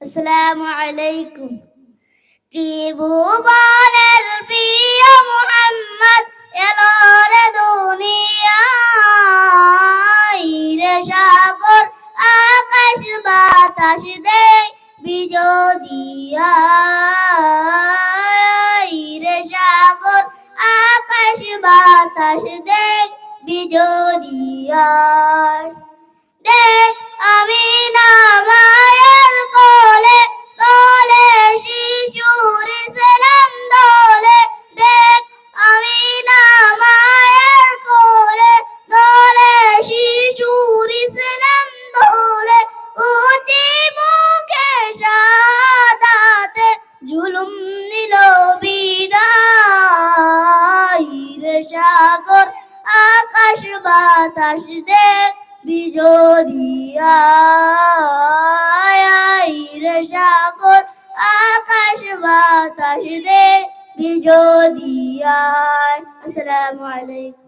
আসসালামু আলাইকুম। ত্রিভুবনের প্রিয় মুহাম্মদ এলো রে দুনিয়ায়, রে সাগর আকাশ বাতাস দেখবি যদি আয়, রে সাগর আকাশ বাতাস দেখবি যদি আয়। দেখ আমি না মায়ের কোলে, কোলে শিশুর ইসলাম দোলে। দেখ আমি না মায়ের কোলে, দোলে শিশুর ইসলাম দোলে। উঁচি মুখে শাহাদাতে জুলুম দিল বিদায়, রে সাগর আকাশ বাতাস দেখবি যদি আয়, রে সাগর আকাশ বাতাস দেখবি যদি আয়। আসসালামু আলাইকুম।